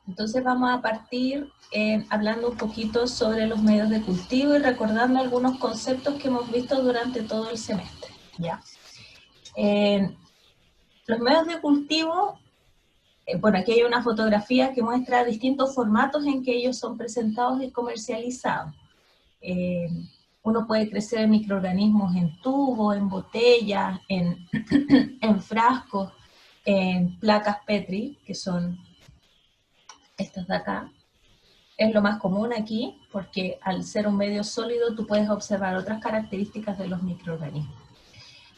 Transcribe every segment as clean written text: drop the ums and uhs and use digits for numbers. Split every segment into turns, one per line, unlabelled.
Entonces vamos a partir hablando un poquito sobre los medios de cultivo y recordando algunos conceptos que hemos visto durante todo el semestre. ¿Ya? Los medios de cultivo, bueno, aquí hay una fotografía que muestra distintos formatos en que ellos son presentados y comercializados. Uno puede crecer en microorganismos en tubos, en botellas, en frascos, en placas Petri, que son estas de acá. Es lo más común aquí, porque al ser un medio sólido tú puedes observar otras características de los microorganismos.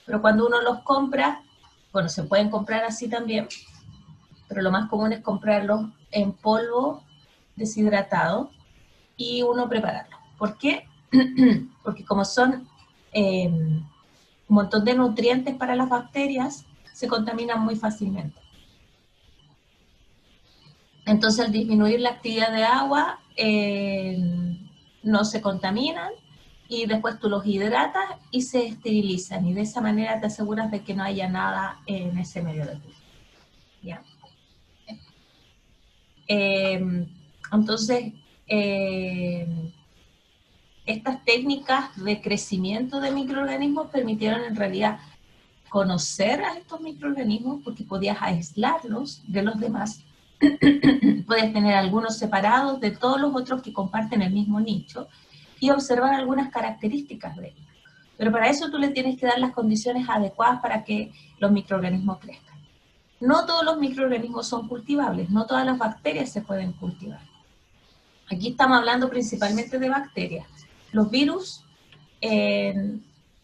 Pero cuando uno los compra, bueno, se pueden comprar así también, pero lo más común es comprarlos en polvo deshidratado y uno prepararlo. ¿Por qué? Porque como son un montón de nutrientes para las bacterias, se contaminan muy fácilmente. Entonces, al disminuir la actividad de agua, no se contaminan y después tú los hidratas y se esterilizan. Y de esa manera te aseguras de que no haya nada en ese medio de cultivo. ¿Ya? Entonces, estas técnicas de crecimiento de microorganismos permitieron en realidad conocer a estos microorganismos porque podías aislarlos de los demás. Puedes tener algunos separados de todos los otros que comparten el mismo nicho y observar algunas características de ellos. Pero para eso tú le tienes que dar las condiciones adecuadas para que los microorganismos crezcan. No todos los microorganismos son cultivables, no todas las bacterias se pueden cultivar. Aquí estamos hablando principalmente de bacterias. Los virus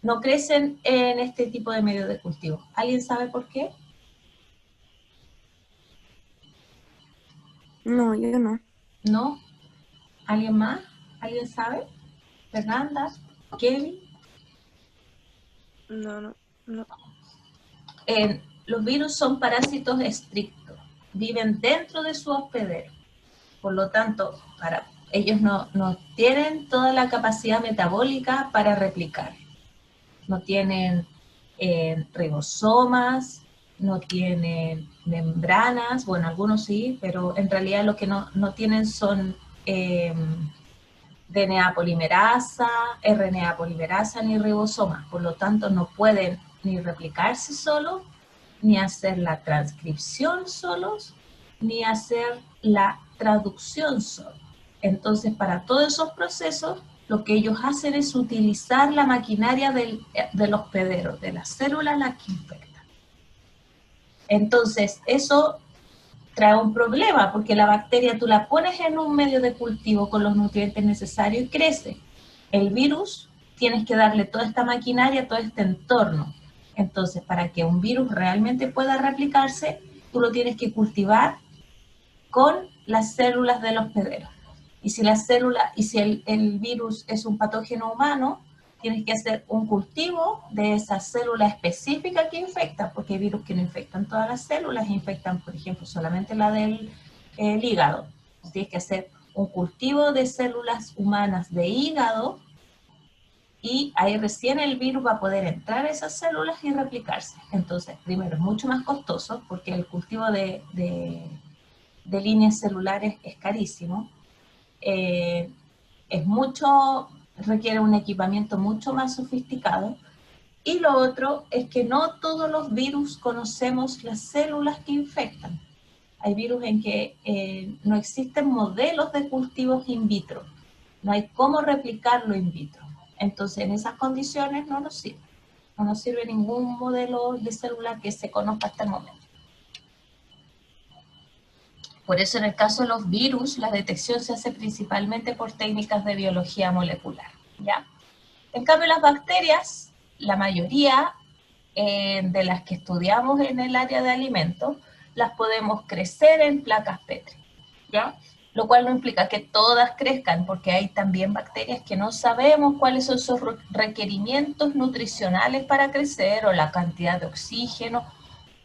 no crecen en este tipo de medio de cultivo. ¿Alguien sabe por qué?
No, yo no.
¿No? ¿Alguien más? ¿Alguien sabe? ¿Fernanda? ¿Kevin?
No.
Los virus son parásitos estrictos. Viven dentro de su hospedero. Por lo tanto, ellos no tienen toda la capacidad metabólica para replicar. No tienen ribosomas, no tienen membranas, bueno, algunos sí, pero en realidad lo que no tienen son DNA polimerasa, RNA polimerasa ni ribosomas, por lo tanto no pueden ni replicarse solos, ni hacer la transcripción solos, ni hacer la traducción solos. Entonces, para todos esos procesos, lo que ellos hacen es utilizar la maquinaria del hospedero, de las células las que infectan. Entonces, eso trae un problema, porque la bacteria tú la pones en un medio de cultivo con los nutrientes necesarios y crece. El virus, tienes que darle toda esta maquinaria, todo este entorno. Entonces, para que un virus realmente pueda replicarse, tú lo tienes que cultivar con las células del hospedero. Y si el virus es un patógeno humano, tienes que hacer un cultivo de esa célula específica que infecta, porque hay virus que no infectan todas las células, infectan, por ejemplo, solamente la del hígado. Entonces, tienes que hacer un cultivo de células humanas de hígado y ahí recién el virus va a poder entrar a esas células y replicarse. Entonces, primero, es mucho más costoso porque el cultivo de líneas celulares es carísimo. Requiere un equipamiento mucho más sofisticado. Y lo otro es que no todos los virus conocemos las células que infectan. Hay virus en que no existen modelos de cultivos in vitro. No hay cómo replicarlo in vitro. Entonces, en esas condiciones no nos sirve. No nos sirve ningún modelo de célula que se conozca hasta el momento. Por eso en el caso de los virus, la detección se hace principalmente por técnicas de biología molecular, ¿ya? En cambio, las bacterias, la mayoría de las que estudiamos en el área de alimentos, las podemos crecer en placas Petri, ¿ya? Lo cual no implica que todas crezcan, porque hay también bacterias que no sabemos cuáles son sus requerimientos nutricionales para crecer o la cantidad de oxígeno,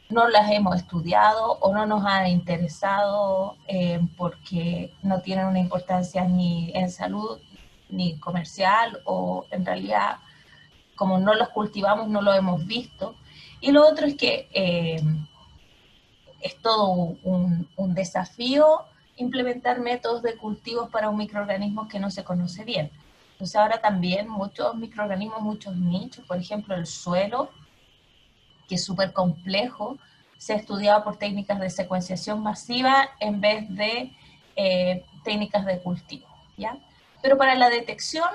no las hemos estudiado o no nos ha interesado porque no tienen una importancia ni en salud ni comercial, o en realidad como no los cultivamos no lo hemos visto. Y lo otro es que es todo un desafío implementar métodos de cultivos para un microorganismo que no se conoce bien. Entonces ahora también muchos microorganismos, muchos nichos, por ejemplo el suelo, que es súper complejo, se ha estudiado por técnicas de secuenciación masiva en vez de técnicas de cultivo, ¿ya? Pero para la detección,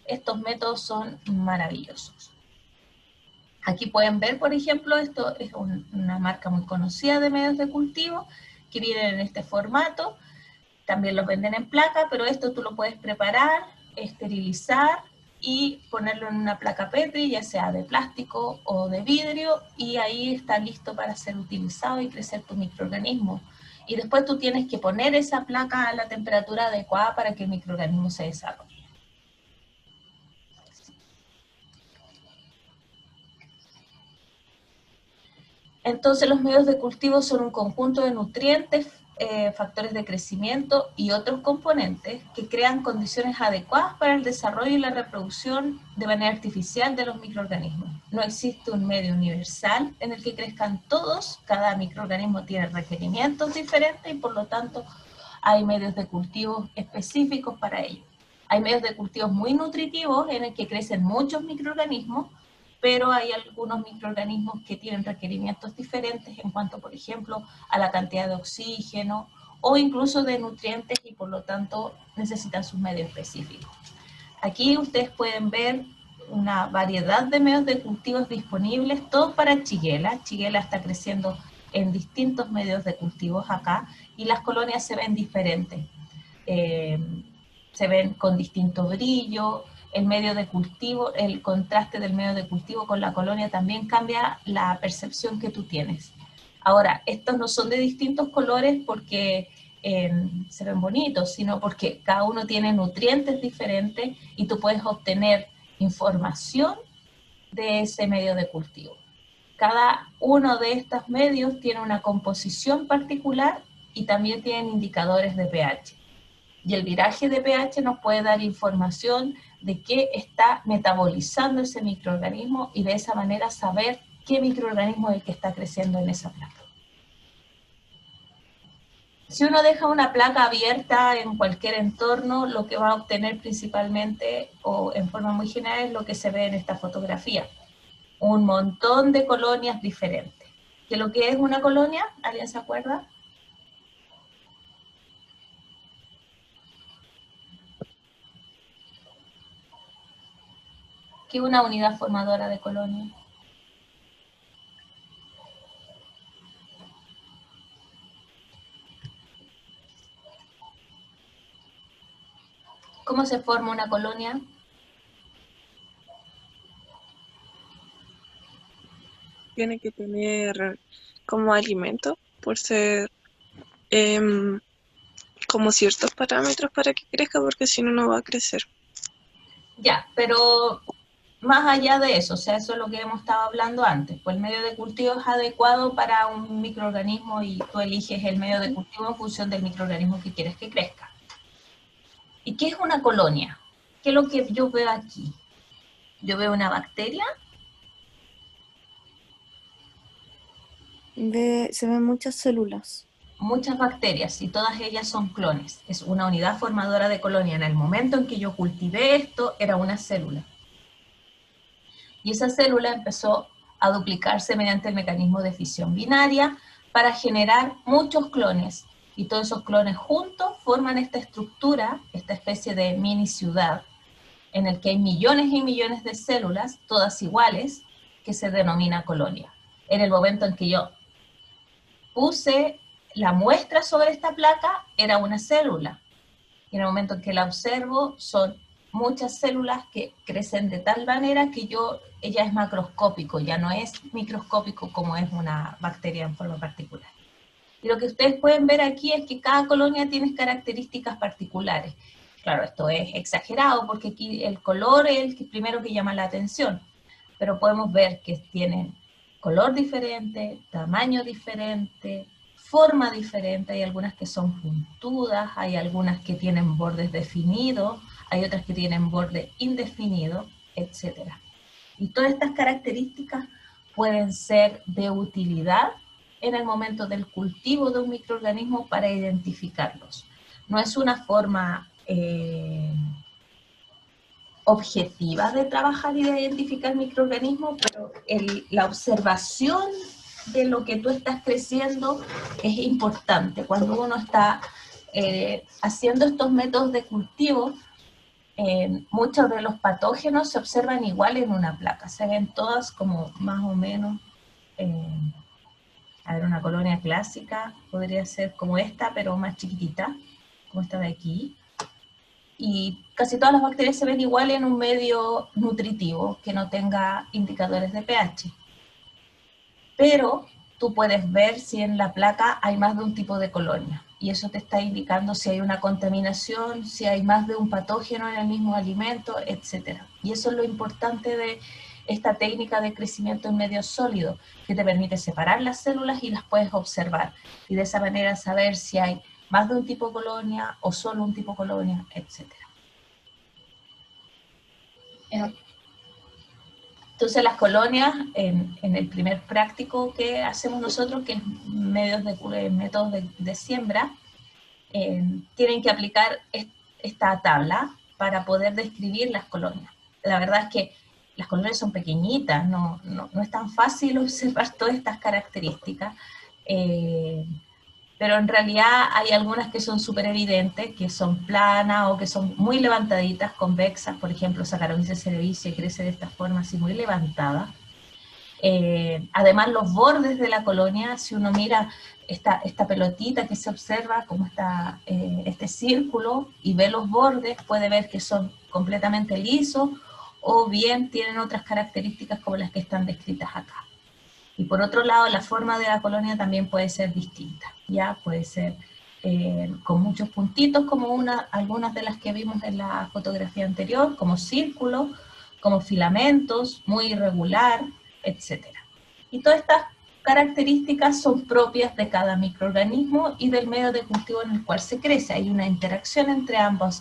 estos métodos son maravillosos. Aquí pueden ver, por ejemplo, esto es una marca muy conocida de medios de cultivo, que vienen en este formato, también los venden en placa, pero esto tú lo puedes preparar, esterilizar y ponerlo en una placa Petri, ya sea de plástico o de vidrio, y ahí está listo para ser utilizado y crecer tu microorganismo. Y después tú tienes que poner esa placa a la temperatura adecuada para que el microorganismo se desarrolle. Entonces los medios de cultivo son un conjunto de nutrientes, factores de crecimiento y otros componentes que crean condiciones adecuadas para el desarrollo y la reproducción de manera artificial de los microorganismos. No existe un medio universal en el que crezcan todos, cada microorganismo tiene requerimientos diferentes y por lo tanto hay medios de cultivo específicos para ello. Hay medios de cultivo muy nutritivos en el que crecen muchos microorganismos, pero hay algunos microorganismos que tienen requerimientos diferentes en cuanto, por ejemplo, a la cantidad de oxígeno o incluso de nutrientes y por lo tanto necesitan sus medios específicos. Aquí ustedes pueden ver una variedad de medios de cultivos disponibles, todos para Shigella. Shigella está creciendo en distintos medios de cultivos acá y las colonias se ven diferentes. Se ven con distinto brillo, el medio de cultivo, el contraste del medio de cultivo con la colonia también cambia la percepción que tú tienes. Ahora, estos no son de distintos colores porque se ven bonitos, sino porque cada uno tiene nutrientes diferentes y tú puedes obtener información de ese medio de cultivo. Cada uno de estos medios tiene una composición particular y también tienen indicadores de pH. Y el viraje de pH nos puede dar información de qué está metabolizando ese microorganismo y de esa manera saber qué microorganismo es el que está creciendo en esa placa. Si uno deja una placa abierta en cualquier entorno, lo que va a obtener principalmente o en forma muy general es lo que se ve en esta fotografía. Un montón de colonias diferentes. ¿Qué lo que es una colonia? ¿Alguien se acuerda? ¿Qué es una unidad formadora de colonia? ¿Cómo se forma una colonia?
Tiene que tener como alimento por ser em, como ciertos parámetros para que crezca, porque si no, no va a crecer.
Ya, pero más allá de eso, o sea, eso es lo que hemos estado hablando antes, pues el medio de cultivo es adecuado para un microorganismo y tú eliges el medio de cultivo en función del microorganismo que quieres que crezca. ¿Y qué es una colonia? ¿Qué es lo que yo veo aquí? Yo veo una bacteria.
Se ven muchas células.
Muchas bacterias y todas ellas son clones. Es una unidad formadora de colonia. En el momento en que yo cultivé esto, era una célula. Y esa célula empezó a duplicarse mediante el mecanismo de fisión binaria para generar muchos clones. Y todos esos clones juntos forman esta estructura, esta especie de mini ciudad, en el que hay millones y millones de células, todas iguales, que se denomina colonia. En el momento en que yo puse la muestra sobre esta placa, era una célula. Y en el momento en que la observo, son muchas células que crecen de tal manera que ella es macroscópico, ya no es microscópico como es una bacteria en forma particular. Y lo que ustedes pueden ver aquí es que cada colonia tiene características particulares. Claro, esto es exagerado porque aquí el color es el primero que llama la atención, pero podemos ver que tienen color diferente, tamaño diferente, forma diferente, hay algunas que son puntudas, hay algunas que tienen bordes definidos, hay otras que tienen borde indefinido, etc. Y todas estas características pueden ser de utilidad en el momento del cultivo de un microorganismo para identificarlos. No es una forma objetiva de trabajar y de identificar microorganismos, pero la observación de lo que tú estás creciendo es importante. Cuando uno está haciendo estos métodos de cultivo, muchos de los patógenos se observan igual en una placa, se ven todas como más o menos, a ver, una colonia clásica podría ser como esta, pero más chiquitita, como esta de aquí, y casi todas las bacterias se ven igual en un medio nutritivo que no tenga indicadores de pH. Pero tú puedes ver si en la placa hay más de un tipo de colonia, y eso te está indicando si hay una contaminación, si hay más de un patógeno en el mismo alimento, etc. Y eso es lo importante de esta técnica de crecimiento en medio sólido, que te permite separar las células y las puedes observar, y de esa manera saber si hay más de un tipo de colonia o solo un tipo de colonia, etc. Entonces las colonias, en el primer práctico que hacemos nosotros, que es métodos de siembra, tienen que aplicar esta tabla para poder describir las colonias. La verdad es que las colonias son pequeñitas, no es tan fácil observar todas estas características, pero en realidad hay algunas que son súper evidentes, que son planas o que son muy levantaditas, convexas. Por ejemplo, Saccharomyces cerevisiae crece de esta forma así muy levantada. Además, los bordes de la colonia, si uno mira esta pelotita que se observa, como este círculo, y ve los bordes, puede ver que son completamente lisos, o bien tienen otras características como las que están descritas acá. Y por otro lado, la forma de la colonia también puede ser distinta, ¿ya? Puede ser con muchos puntitos, como algunas de las que vimos en la fotografía anterior, como círculos, como filamentos, muy irregular, etc. Y todas estas características son propias de cada microorganismo y del medio de cultivo en el cual se crece. Hay una interacción entre ambas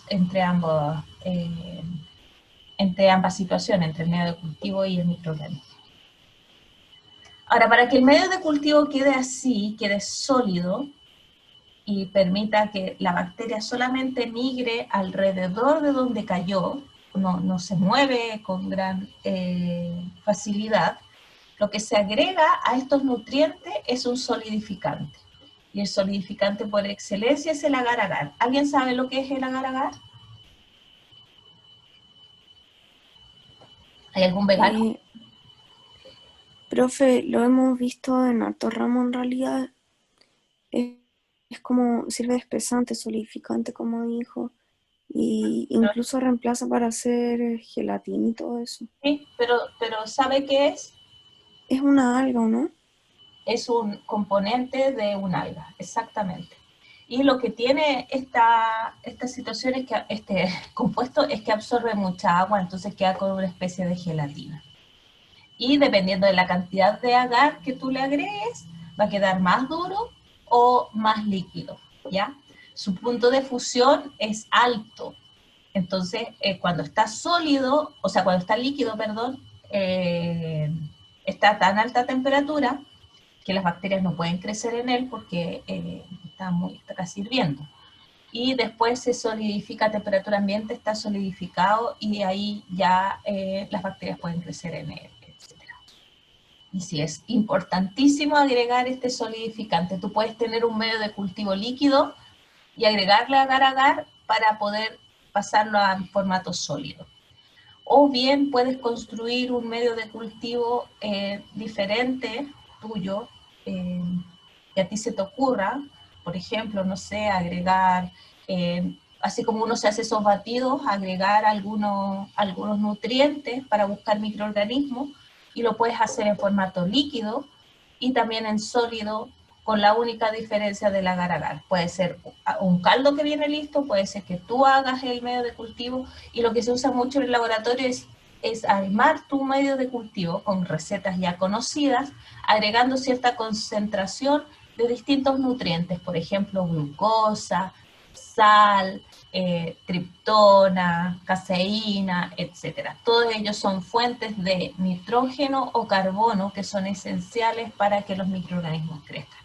situaciones, entre el medio de cultivo y el microorganismo. Ahora, para que el medio de cultivo quede así, quede sólido, y permita que la bacteria solamente migre alrededor de donde cayó, no se mueve con gran facilidad, lo que se agrega a estos nutrientes es un solidificante. Y el solidificante por excelencia es el agar-agar. ¿Alguien sabe lo que es el agar-agar? ¿Hay algún vegano?
Profe, lo hemos visto en harto ramo en realidad. Es como, sirve de espesante, solidificante, como dijo, y incluso reemplaza para hacer gelatina y todo eso.
Sí, pero ¿sabe qué es?
Es una alga, ¿o no?
Es un componente de un alga, exactamente. Y lo que tiene esta situación es que este compuesto es que absorbe mucha agua, entonces queda con una especie de gelatina. Y dependiendo de la cantidad de agar que tú le agregues, va a quedar más duro o más líquido, ¿ya? Su punto de fusión es alto. Entonces, cuando está sólido, o sea, cuando está líquido, perdón, está a tan alta temperatura que las bacterias no pueden crecer en él porque está casi hirviendo. Y después se solidifica a temperatura ambiente, está solidificado y ahí ya las bacterias pueden crecer en él, etc. Y sí, es importantísimo agregar este solidificante. Tú puedes tener un medio de cultivo líquido y agregarle agar-agar para poder pasarlo a formato sólido. O bien puedes construir un medio de cultivo diferente tuyo, que a ti se te ocurra, por ejemplo, no sé, agregar, así como uno se hace esos batidos, agregar algunos nutrientes para buscar microorganismos, y lo puedes hacer en formato líquido y también en sólido, con la única diferencia del agar-agar. Puede ser un caldo que viene listo, puede ser que tú hagas el medio de cultivo, y lo que se usa mucho en el laboratorio es armar tu medio de cultivo con recetas ya conocidas, agregando cierta concentración de distintos nutrientes, por ejemplo, glucosa, sal, triptona, caseína, etc. Todos ellos son fuentes de nitrógeno o carbono que son esenciales para que los microorganismos crezcan.